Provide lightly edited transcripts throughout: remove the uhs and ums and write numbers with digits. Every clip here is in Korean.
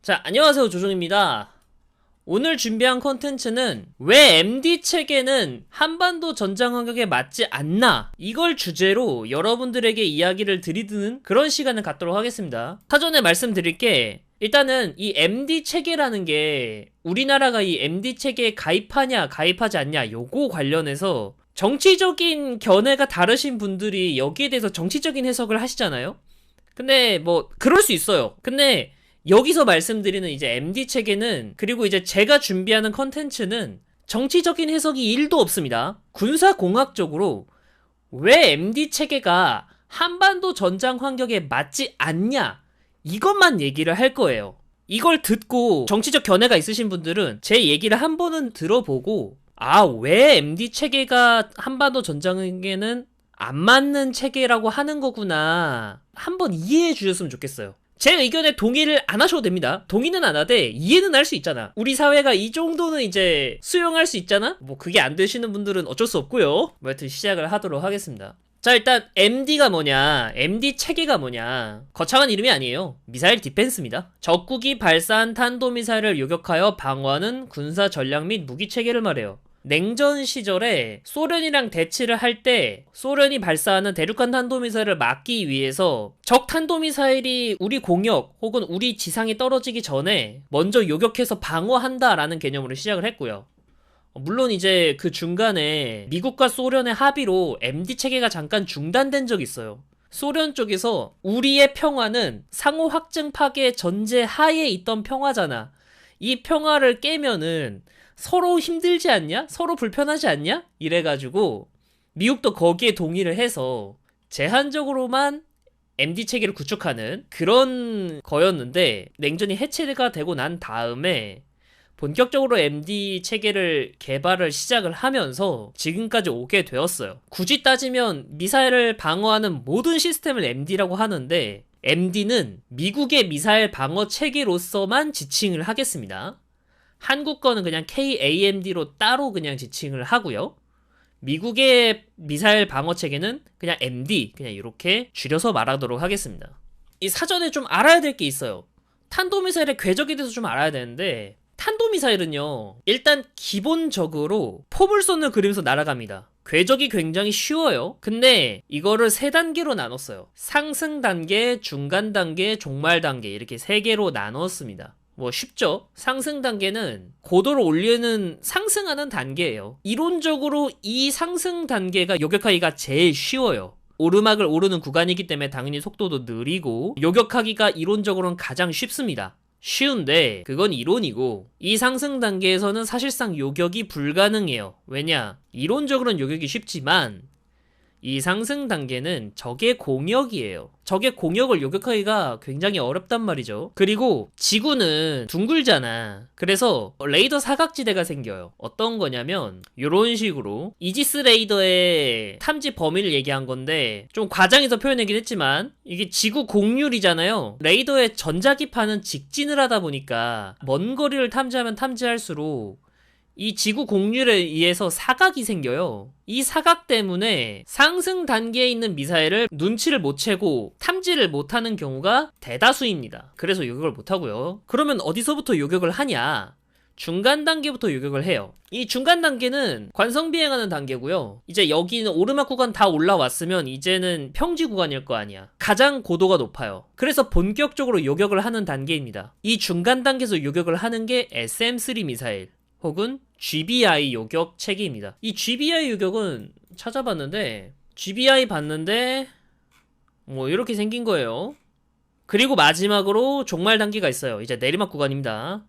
자, 안녕하세요. 조종입니다. 오늘 준비한 콘텐츠는 왜 MD 체계는 한반도 전장 환경에 맞지 않나, 이걸 주제로 여러분들에게 이야기를 드리는 그런 시간을 갖도록 하겠습니다. 사전에 말씀드릴게, 일단은 이 MD 체계라는 게 우리나라가 이 MD 체계에 가입하냐 가입하지 않냐 요거 관련해서 정치적인 견해가 다르신 분들이 여기에 대해서 정치적인 해석을 하시잖아요. 근데 뭐 그럴 수 있어요. 근데 여기서 말씀드리는 이제 MD 체계는, 그리고 이제 제가 준비하는 컨텐츠는 정치적인 해석이 1도 없습니다. 군사공학적으로 왜 MD 체계가 한반도 전장 환경에 맞지 않냐, 이것만 얘기를 할 거예요. 이걸 듣고 정치적 견해가 있으신 분들은 제 얘기를 한 번은 들어보고, 왜 MD 체계가 한반도 전장에는 안 맞는 체계라고 하는 거구나, 한번 이해해 주셨으면 좋겠어요. 제 의견에 동의를 안 하셔도 됩니다. 동의는 안 하되 이해는 할 수 있잖아. 우리 사회가 이 정도는 이제 수용할 수 있잖아? 뭐 그게 안 되시는 분들은 어쩔 수 없고요. 뭐 하여튼 시작을 하도록 하겠습니다. 자, 일단 MD가 뭐냐, MD 체계가 뭐냐, 거창한 이름이 아니에요. 미사일 디펜스입니다. 적국이 발사한 탄도미사일을 요격하여 방어하는 군사 전략 및 무기 체계를 말해요. 냉전 시절에 소련이랑 대치를 할 때 소련이 발사하는 대륙간 탄도미사일을 막기 위해서 적 탄도미사일이 우리 공역 혹은 우리 지상에 떨어지기 전에 먼저 요격해서 방어한다라는 개념으로 시작을 했고요. 물론 이제 그 중간에 미국과 소련의 합의로 MD 체계가 잠깐 중단된 적이 있어요. 소련 쪽에서 우리의 평화는 상호 확증 파괴 전제 하에 있던 평화잖아, 이 평화를 깨면은 서로 힘들지 않냐? 서로 불편하지 않냐? 이래가지고 미국도 거기에 동의를 해서 제한적으로만 MD 체계를 구축하는 그런 거였는데, 냉전이 해체가 되고 난 다음에 본격적으로 MD 체계를 개발을 시작을 하면서 지금까지 오게 되었어요. 굳이 따지면 미사일을 방어하는 모든 시스템을 MD라고 하는데, MD는 미국의 미사일 방어 체계로서만 지칭을 하겠습니다. 한국 거는 그냥 KAMD로 따로 그냥 지칭을 하고요. 미국의 미사일 방어 체계는 그냥 MD, 그냥 이렇게 줄여서 말하도록 하겠습니다. 이 사전에 좀 알아야 될 게 있어요. 탄도미사일의 궤적에 대해서 좀 알아야 되는데, 탄도미사일은요, 일단 기본적으로 포물선을 그리면서 날아갑니다. 궤적이 굉장히 쉬워요. 근데 이거를 3단계로 나눴어요. 상승 단계, 중간 단계, 종말 단계, 이렇게 3개로 나눴습니다. 뭐 쉽죠? 상승 단계는 고도를 올리는 상승하는 단계예요. 이론적으로 이 상승 단계가 요격하기가 제일 쉬워요. 오르막을 오르는 구간이기 때문에 당연히 속도도 느리고 요격하기가 이론적으로는 가장 쉽습니다. 쉬운데 그건 이론이고, 이 상승 단계에서는 사실상 요격이 불가능해요. 왜냐? 이론적으로는 요격이 쉽지만 이 상승 단계는 적의 공역이에요. 적의 공역을 요격하기가 굉장히 어렵단 말이죠. 그리고 지구는 둥글잖아. 그래서 레이더 사각지대가 생겨요. 어떤 거냐면 이런 식으로, 이지스 레이더의 탐지 범위를 얘기한 건데 좀 과장해서 표현하긴 했지만, 이게 지구 공률이잖아요. 레이더의 전자기파는 직진을 하다 보니까 먼 거리를 탐지하면 탐지할수록 이 지구 공률에 의해서 사각이 생겨요. 이 사각 때문에 상승 단계에 있는 미사일을 눈치를 못 채고 탐지를 못하는 경우가 대다수입니다. 그래서 요격을 못하고요. 그러면 어디서부터 요격을 하냐? 중간 단계부터 요격을 해요. 이 중간 단계는 관성 비행하는 단계고요. 이제 여기는 오르막 구간 다 올라왔으면 이제는 평지 구간일 거 아니야. 가장 고도가 높아요. 그래서 본격적으로 요격을 하는 단계입니다. 이 중간 단계에서 요격을 하는 게 SM-3 미사일 혹은 GBI 요격 체계입니다. 이 GBI 요격은 찾아봤는데, GBI 봤는데 뭐 이렇게 생긴 거예요. 그리고 마지막으로 종말 단계가 있어요. 이제 내리막 구간입니다.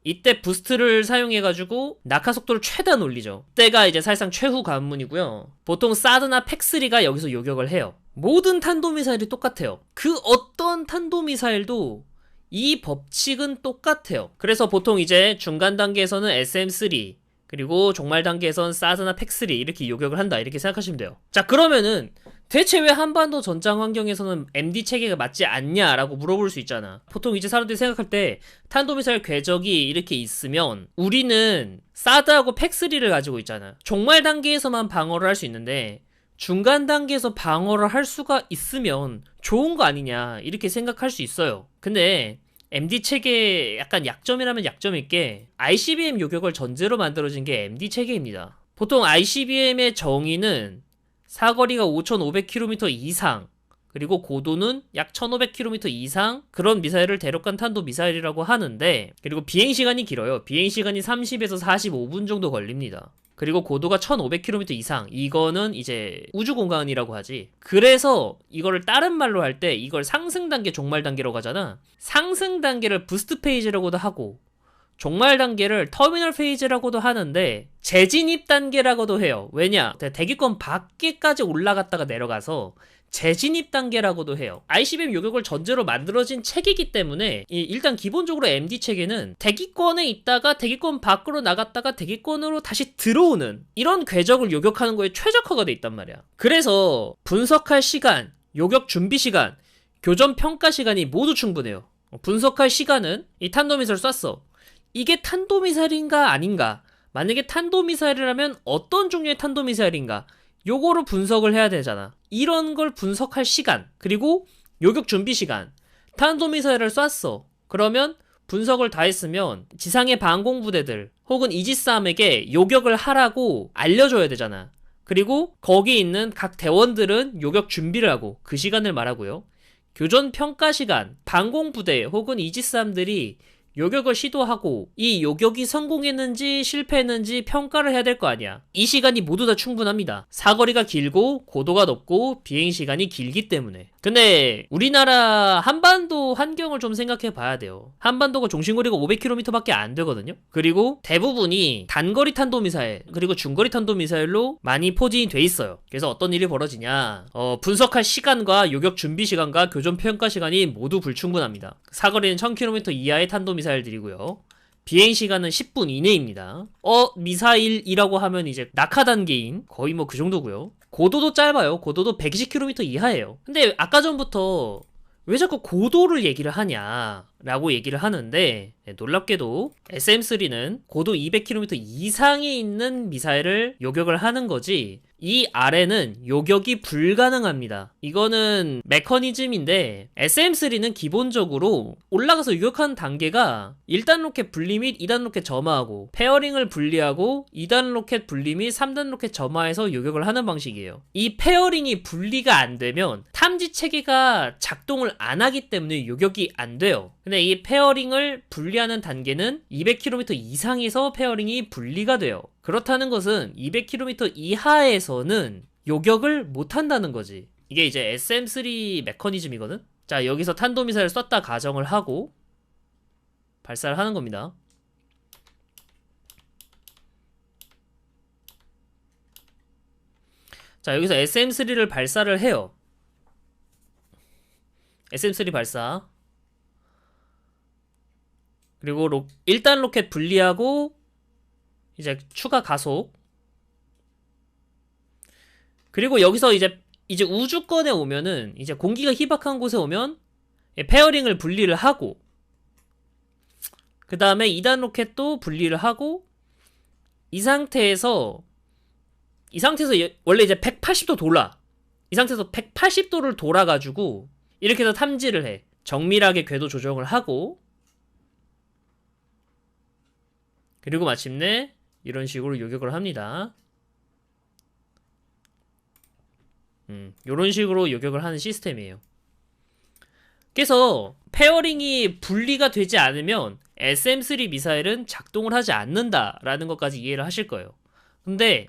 이때 부스트를 사용해가지고 낙하 속도를 최대한 올리죠. 이때가 이제 사실상 최후 관문이고요. 보통 사드나 팩3가 여기서 요격을 해요. 모든 탄도미사일이 똑같아요. 그 어떤 탄도미사일도 이 법칙은 똑같아요. 그래서 보통 이제 중간 단계에서는 SM-3, 그리고 종말 단계에서는 사드나 팩3 이렇게 요격을 한다, 이렇게 생각하시면 돼요. 자, 그러면은 대체 왜 한반도 전장 환경에서는 MD 체계가 맞지 않냐라고 물어볼 수 있잖아. 보통 이제 사람들이 생각할 때 탄도미사일 궤적이 이렇게 있으면 우리는 사드하고 팩3를 가지고 있잖아. 종말 단계에서만 방어를 할 수 있는데 중간 단계에서 방어를 할 수가 있으면 좋은 거 아니냐, 이렇게 생각할 수 있어요. 근데 MD 체계 약간 약점이라면 약점일 게 ICBM 요격을 전제로 만들어진 게 MD 체계입니다. 보통 ICBM의 정의는 사거리가 5,500km 이상, 그리고 고도는 약 1,500km 이상, 그런 미사일을 대륙간 탄도 미사일이라고 하는데, 그리고 비행시간이 길어요. 비행시간이 30에서 45분 정도 걸립니다. 그리고 고도가 1,500km 이상, 이거는 이제 우주공간이라고 하지. 그래서 이거를 다른 말로 할 때 이걸 상승단계, 종말단계라고 하잖아. 상승단계를 부스트 페이지라고도 하고, 종말 단계를 터미널 페이지라고도 하는데, 재진입 단계라고도 해요. 왜냐? 대기권 밖에까지 올라갔다가 내려가서 재진입 단계라고도 해요. ICBM 요격을 전제로 만들어진 체계이기 때문에 일단 기본적으로 MD 체계는 대기권에 있다가 대기권 밖으로 나갔다가 대기권으로 다시 들어오는 이런 궤적을 요격하는 거에 최적화가 돼 있단 말이야. 그래서 분석할 시간, 요격 준비 시간, 교전 평가 시간이 모두 충분해요. 분석할 시간은 이 탄도미사를 쐈어. 이게 탄도미사일인가 아닌가? 만약에 탄도미사일이라면 어떤 종류의 탄도미사일인가? 요거를 분석을 해야 되잖아. 이런 걸 분석할 시간, 그리고 요격 준비 시간. 탄도미사일을 쐈어. 그러면 분석을 다 했으면 지상의 방공부대들 혹은 이지스함에게 요격을 하라고 알려줘야 되잖아. 그리고 거기 있는 각 대원들은 요격 준비를 하고, 그 시간을 말하고요. 교전 평가 시간, 방공부대 혹은 이지스함들이 요격을 시도하고 이 요격이 성공했는지 실패했는지 평가를 해야 될 거 아니야. 이 시간이 모두 다 충분합니다. 사거리가 길고 고도가 높고 비행시간이 길기 때문에. 근데 우리나라 한반도 환경을 좀 생각해 봐야 돼요. 한반도가 종신거리가 500km 밖에 안 되거든요. 그리고 대부분이 단거리 탄도미사일 그리고 중거리 탄도미사일로 많이 포진이 돼 있어요. 그래서 어떤 일이 벌어지냐, 분석할 시간과 요격 준비 시간과 교전 평가 시간이 모두 불충분합니다. 사거리는 1000km 이하의 탄도미사일들이고요. 비행시간은 10분 이내입니다. 미사일이라고 하면 이제 낙하 단계인 거의 뭐 그 정도고요. 고도도 짧아요. 고도도 120km 이하예요. 근데 아까 전부터 왜 자꾸 고도를 얘기를 하냐 라고 얘기를 하는데, 놀랍게도 SM-3는 고도 200km 이상에 있는 미사일을 요격을 하는 거지, 이 아래는 요격이 불가능합니다. 이거는 메커니즘인데, SM-3는 기본적으로 올라가서 요격하는 단계가 1단 로켓 분리 및 2단 로켓 점화하고, 페어링을 분리하고 2단 로켓 분리 및 3단 로켓 점화해서 요격을 하는 방식이에요. 이 페어링이 분리가 안 되면 탐지 체계가 작동을 안 하기 때문에 요격이 안 돼요. 근데 이 페어링을 분리하는 단계는 200km 이상에서 페어링이 분리가 돼요. 그렇다는 것은 200km 이하에서는 요격을 못한다는 거지. 이게 이제 SM-3 메커니즘이거든? 자, 여기서 탄도미사일을 쐈다 가정을 하고 발사를 하는 겁니다. 자, 여기서 SM-3를 발사를 해요. SM-3 발사. 그리고 1단 로켓 분리하고 이제 추가 가속. 그리고 여기서 이제 우주권에 오면은, 이제 공기가 희박한 곳에 오면 페어링을 분리를 하고, 그 다음에 2단 로켓도 분리를 하고, 이 상태에서 원래 이제 180도 돌아. 이 상태에서 180도를 돌아가지고 이렇게 해서 탐지를 해. 정밀하게 궤도 조정을 하고, 그리고 마침내 이런 식으로 요격을 합니다. 이런 식으로 요격을 하는 시스템이에요. 그래서 페어링이 분리가 되지 않으면 SM-3 미사일은 작동을 하지 않는다라는 것까지 이해를 하실 거예요. 근데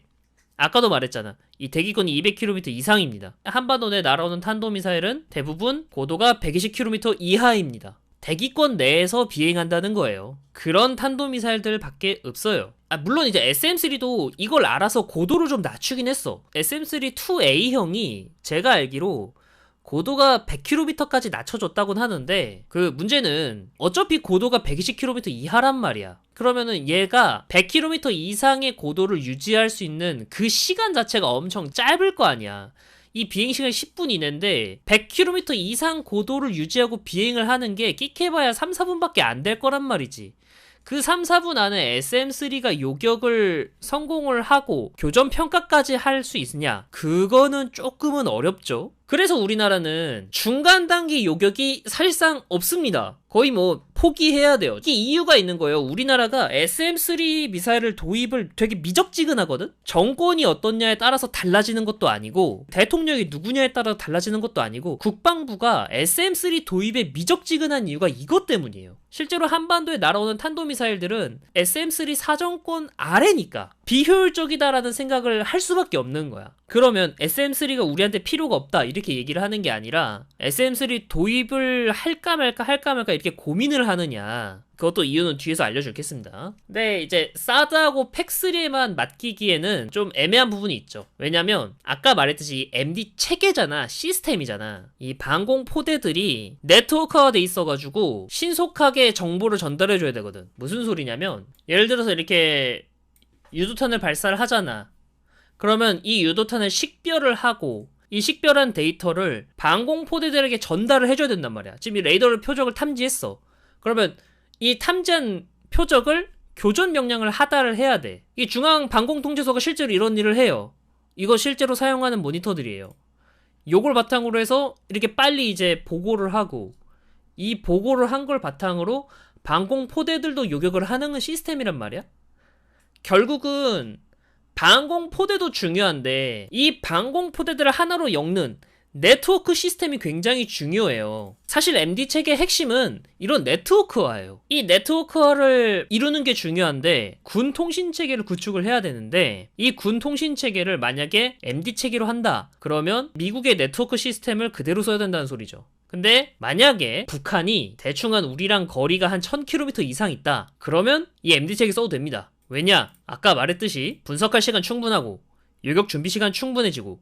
아까도 말했잖아. 이 대기권이 200km 이상입니다. 한반도 내 날아오는 탄도미사일은 대부분 고도가 120km 이하입니다. 대기권 내에서 비행한다는 거예요. 그런 탄도미사일들 밖에 없어요. 물론 이제 SM-3도 이걸 알아서 고도를 좀 낮추긴 했어. SM-3 2A형이 제가 알기로 고도가 100km까지 낮춰줬다곤 하는데, 그 문제는 어차피 고도가 120km 이하란 말이야. 그러면은 얘가 100km 이상의 고도를 유지할 수 있는 그 시간 자체가 엄청 짧을 거 아니야. 이 비행시간이 10분 이내인데 100km 이상 고도를 유지하고 비행을 하는 게 끼케봐야 3, 4분밖에 안 될 거란 말이지. 그 3, 4분 안에 SM-3가 요격을 성공을 하고 교전 평가까지 할 수 있으냐? 그거는 조금은 어렵죠. 그래서 우리나라는 중간 단계 요격이 사실상 없습니다. 거의 뭐 포기해야 돼요. 이게 이유가 있는 거예요. 우리나라가 SM-3 미사일을 도입을 되게 미적지근하거든? 정권이 어떻냐에 따라서 달라지는 것도 아니고 대통령이 누구냐에 따라 달라지는 것도 아니고 국방부가 SM-3 도입에 미적지근한 이유가 이것 때문이에요. 실제로 한반도에 날아오는 탄도미사일들은 SM-3 사정권 아래니까 비효율적이다라는 생각을 할 수밖에 없는 거야. 그러면 SM-3가 우리한테 필요가 없다 이렇게 얘기를 하는 게 아니라 SM-3 도입을 할까 말까 이렇게 고민을 하느냐, 그것도 이유는 뒤에서 알려줄겠습니다. 근데 이제 사드하고 팩3에만 맡기기에는 좀 애매한 부분이 있죠. 왜냐면 아까 말했듯이 이 MD 체계잖아, 시스템이잖아. 이 방공포대들이 네트워크화 돼 있어가지고 신속하게 정보를 전달해줘야 되거든. 무슨 소리냐면 예를 들어서 이렇게 유도탄을 발사를 하잖아. 그러면 이 유도탄을 식별을 하고 이 식별한 데이터를 방공포대들에게 전달을 해줘야 된단 말이야. 지금 이 레이더 표적을 탐지했어. 그러면 이 탐지한 표적을 교전 명령을 하달을 해야 돼. 이 중앙방공통제소가 실제로 이런 일을 해요. 이거 실제로 사용하는 모니터들이에요. 요걸 바탕으로 해서 이렇게 빨리 이제 보고를 하고, 이 보고를 한 걸 바탕으로 방공포대들도 요격을 하는 시스템이란 말이야. 결국은 방공포대도 중요한데 이 방공포대들을 하나로 엮는 네트워크 시스템이 굉장히 중요해요. 사실 MD 체계의 핵심은 이런 네트워크화예요. 이 네트워크화를 이루는 게 중요한데 군 통신 체계를 구축을 해야 되는데 이 군 통신 체계를 만약에 MD 체계로 한다 그러면 미국의 네트워크 시스템을 그대로 써야 된다는 소리죠. 근데 만약에 북한이 대충 한 우리랑 거리가 한 1000km 이상 있다 그러면 이 MD 체계 써도 됩니다. 왜냐? 아까 말했듯이 분석할 시간 충분하고 요격 준비 시간 충분해지고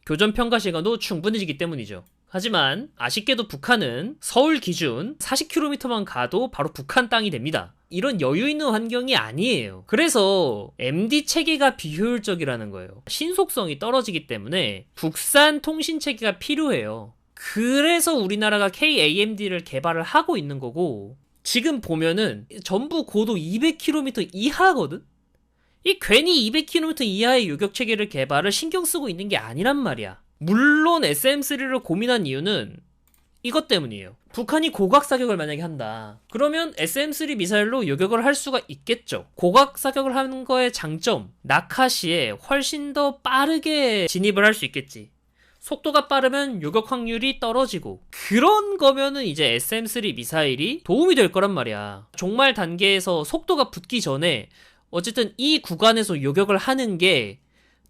교전 평가 시간도 충분해지기 때문이죠. 하지만 아쉽게도 북한은 서울 기준 40km만 가도 바로 북한 땅이 됩니다. 이런 여유 있는 환경이 아니에요. 그래서 MD 체계가 비효율적이라는 거예요. 신속성이 떨어지기 때문에 국산 통신 체계가 필요해요. 그래서 우리나라가 KAMD를 개발을 하고 있는 거고, 지금 보면은 전부 고도 200km 이하거든? 이 괜히 200km 이하의 요격체계를 개발을 신경 쓰고 있는 게 아니란 말이야. 물론 SM-3를 고민한 이유는 이것 때문이에요. 북한이 고각사격을 만약에 한다. 그러면 SM-3 미사일로 요격을 할 수가 있겠죠. 고각사격을 하는 거의 장점, 낙하 시에 훨씬 더 빠르게 진입을 할 수 있겠지. 속도가 빠르면 요격 확률이 떨어지고, 그런 거면은 이제 SM-3 미사일이 도움이 될 거란 말이야. 종말 단계에서 속도가 붙기 전에 어쨌든 이 구간에서 요격을 하는 게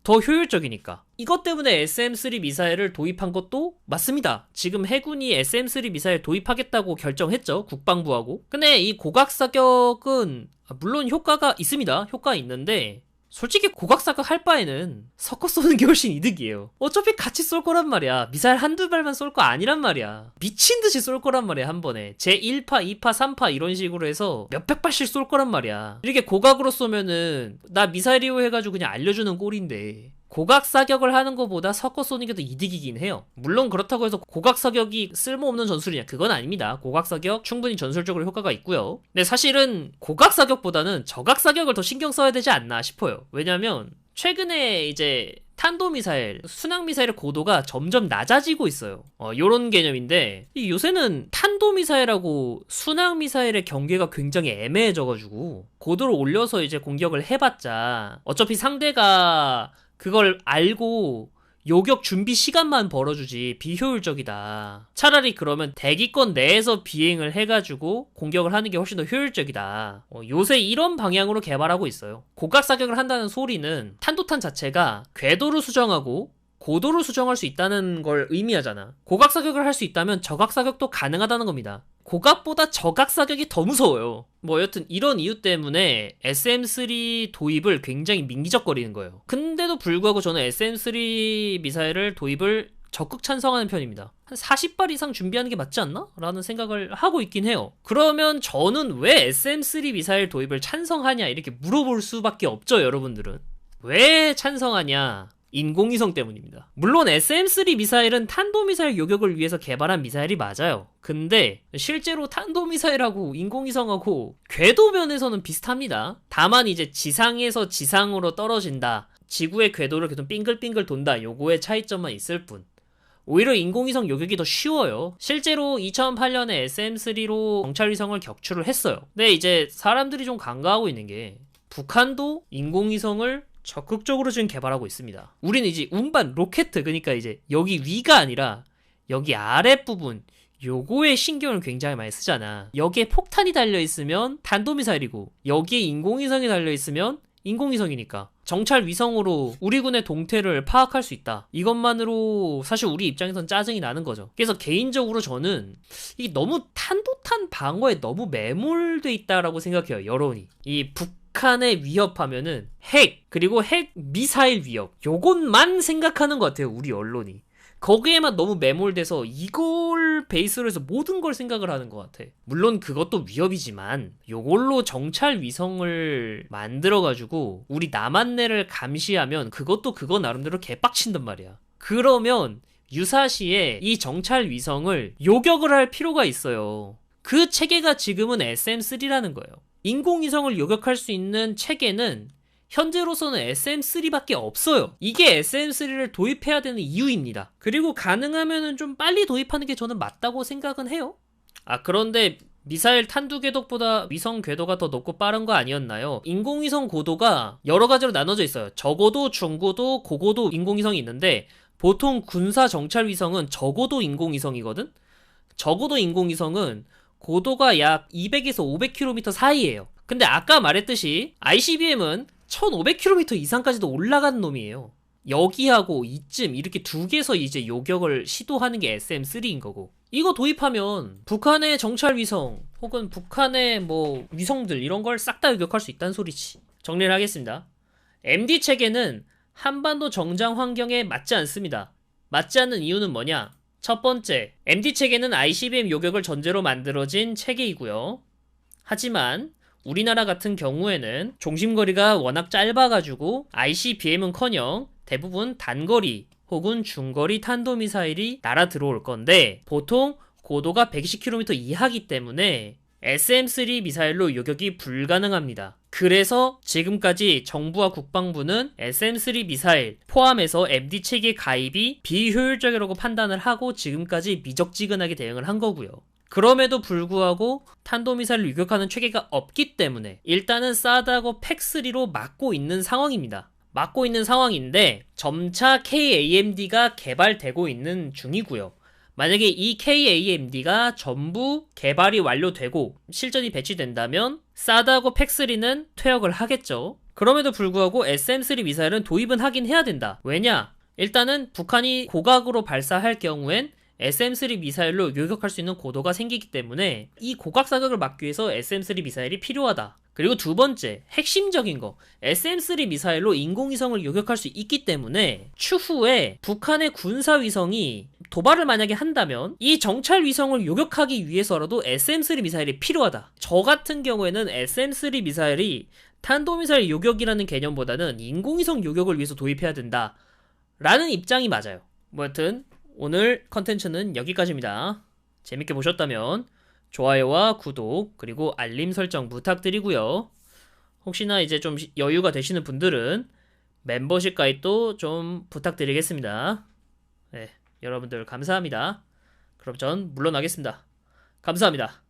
더 효율적이니까. 이것 때문에 SM-3 미사일을 도입한 것도 맞습니다. 지금 해군이 SM-3 미사일 도입하겠다고 결정했죠, 국방부하고. 근데 이 고각사격은 물론 효과가 있습니다. 효과가 있는데 솔직히 고각사격 할 바에는 섞어 쏘는 게 훨씬 이득이에요. 어차피 같이 쏠 거란 말이야. 미사일 한두 발만 쏠 거 아니란 말이야. 미친듯이 쏠 거란 말이야, 한 번에. 제 1파, 2파, 3파 이런 식으로 해서 몇백 발씩 쏠 거란 말이야. 이렇게 고각으로 쏘면은 나 미사일이요 해가지고 그냥 알려주는 꼴인데, 고각 사격을 하는 것보다 섞어 쏘는 게 더 이득이긴 해요. 물론 그렇다고 해서 고각 사격이 쓸모없는 전술이냐, 그건 아닙니다. 고각 사격 충분히 전술적으로 효과가 있고요. 근데 사실은 고각 사격보다는 저각 사격을 더 신경 써야 되지 않나 싶어요. 왜냐면 최근에 이제 탄도미사일, 순항미사일의 고도가 점점 낮아지고 있어요. 요런 개념인데, 요새는 탄도미사일하고 순항미사일의 경계가 굉장히 애매해져가지고 고도를 올려서 이제 공격을 해봤자 어차피 상대가 그걸 알고 요격 준비 시간만 벌어주지 비효율적이다. 차라리 그러면 대기권 내에서 비행을 해가지고 공격을 하는 게 훨씬 더 효율적이다. 요새 이런 방향으로 개발하고 있어요. 고각 사격을 한다는 소리는 탄도탄 자체가 궤도를 수정하고 고도를 수정할 수 있다는 걸 의미하잖아. 고각 사격을 할 수 있다면 저각 사격도 가능하다는 겁니다. 고각보다 저각 사격이 더 무서워요. 뭐 여튼 이런 이유 때문에 SM-3 도입을 굉장히 민기적거리는 거예요. 근데도 불구하고 저는 SM-3 미사일을 도입을 적극 찬성하는 편입니다. 한 40발 이상 준비하는 게 맞지 않나? 라는 생각을 하고 있긴 해요. 그러면 저는 왜 SM-3 미사일 도입을 찬성하냐 이렇게 물어볼 수밖에 없죠, 여러분들은. 왜 찬성하냐? 인공위성 때문입니다. 물론 SM-3 미사일은 탄도미사일 요격을 위해서 개발한 미사일이 맞아요. 근데 실제로 탄도미사일하고 인공위성하고 궤도 면에서는 비슷합니다. 다만 이제 지상에서 지상으로 떨어진다, 지구의 궤도를 계속 빙글빙글 돈다, 요거의 차이점만 있을 뿐. 오히려 인공위성 요격이 더 쉬워요. 실제로 2008년에 SM-3로 정찰위성을 격추를 했어요. 근데 이제 사람들이 좀 간과하고 있는 게 북한도 인공위성을 적극적으로 지금 개발하고 있습니다. 우리는 이제 운반 로켓, 그러니까 이제 여기 위가 아니라 여기 아랫부분, 요거에 신경을 굉장히 많이 쓰잖아. 여기에 폭탄이 달려있으면 탄도미사일이고 여기에 인공위성이 달려있으면 인공위성이니까 정찰 위성으로 우리 군의 동태를 파악할 수 있다. 이것만으로 사실 우리 입장에선 짜증이 나는 거죠. 그래서 개인적으로 저는 이게 너무 탄도탄 방어에 너무 매몰돼 있다라고 생각해요. 여론이. 이 북한에 위협하면은 핵, 그리고 핵 미사일 위협, 요것만 생각하는 것 같아요. 우리 언론이. 거기에만 너무 매몰돼서 이걸 베이스로 해서 모든 걸 생각을 하는 것 같아. 물론 그것도 위협이지만 요걸로 정찰 위성을 만들어가지고 우리 남한내를 감시하면 그것도 그거 나름대로 개빡친단 말이야. 그러면 유사시에 이 정찰 위성을 요격을 할 필요가 있어요. 그 체계가 지금은 SM-3라는 거예요. 인공위성을 요격할 수 있는 체계는 현재로서는 SM-3밖에 없어요. 이게 SM-3를 도입해야 되는 이유입니다. 그리고 가능하면은 좀 빨리 도입하는 게 저는 맞다고 생각은 해요. 그런데 미사일 탄두 궤도보다 위성 궤도가 더 높고 빠른 거 아니었나요? 인공위성 고도가 여러 가지로 나눠져 있어요. 저고도, 중고도, 고고도 인공위성이 있는데 보통 군사 정찰 위성은 저고도 인공위성이거든? 저고도 인공위성은 고도가 약 200에서 500km 사이예요. 근데 아까 말했듯이 ICBM은 1500km 이상까지도 올라가는 놈이에요. 여기하고 이쯤 이렇게 두 개서 이제 요격을 시도하는 게 SM-3인 거고, 이거 도입하면 북한의 정찰 위성 혹은 북한의 뭐 위성들 이런 걸 싹 다 요격할 수 있다는 소리지. 정리를 하겠습니다. MD 체계는 한반도 정장 환경에 맞지 않습니다. 맞지 않는 이유는 뭐냐? 첫 번째, MD 체계는 ICBM 요격을 전제로 만들어진 체계이고요. 하지만 우리나라 같은 경우에는 중심거리가 워낙 짧아가지고 ICBM은커녕 대부분 단거리 혹은 중거리 탄도미사일이 날아 들어올 건데 보통 고도가 120km 이하기 때문에 SM-3 미사일로 요격이 불가능합니다. 그래서 지금까지 정부와 국방부는 SM-3 미사일 포함해서 MD 체계 가입이 비효율적이라고 판단을 하고 지금까지 미적지근하게 대응을 한 거고요. 그럼에도 불구하고 탄도미사일을 유격하는 체계가 없기 때문에 일단은 사드하고 팩3로 막고 있는 상황입니다. 막고 있는 상황인데 점차 KAMD가 개발되고 있는 중이고요. 만약에 이 KAMD가 전부 개발이 완료되고 실전이 배치된다면 사드하고 팩3는 퇴역을 하겠죠. 그럼에도 불구하고 SM-3 미사일은 도입은 하긴 해야 된다. 왜냐? 일단은 북한이 고각으로 발사할 경우엔 SM-3 미사일로 요격할 수 있는 고도가 생기기 때문에 이 고각 사격을 막기 위해서 SM-3 미사일이 필요하다. 그리고 두 번째, 핵심적인 거, SM-3 미사일로 인공위성을 요격할 수 있기 때문에 추후에 북한의 군사위성이 도발을 만약에 한다면 이 정찰위성을 요격하기 위해서라도 SM-3 미사일이 필요하다. 저 같은 경우에는 SM-3 미사일이 탄도미사일 요격이라는 개념보다는 인공위성 요격을 위해서 도입해야 된다 라는 입장이 맞아요. 뭐 여튼 오늘 컨텐츠는 여기까지입니다. 재밌게 보셨다면 좋아요와 구독 그리고 알림 설정 부탁드리고요. 혹시나 이제 좀 여유가 되시는 분들은 멤버십 가입도 좀 부탁드리겠습니다. 네, 여러분들 감사합니다. 그럼 전 물러나겠습니다. 감사합니다.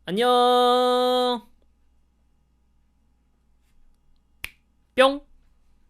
안녕. 뿅.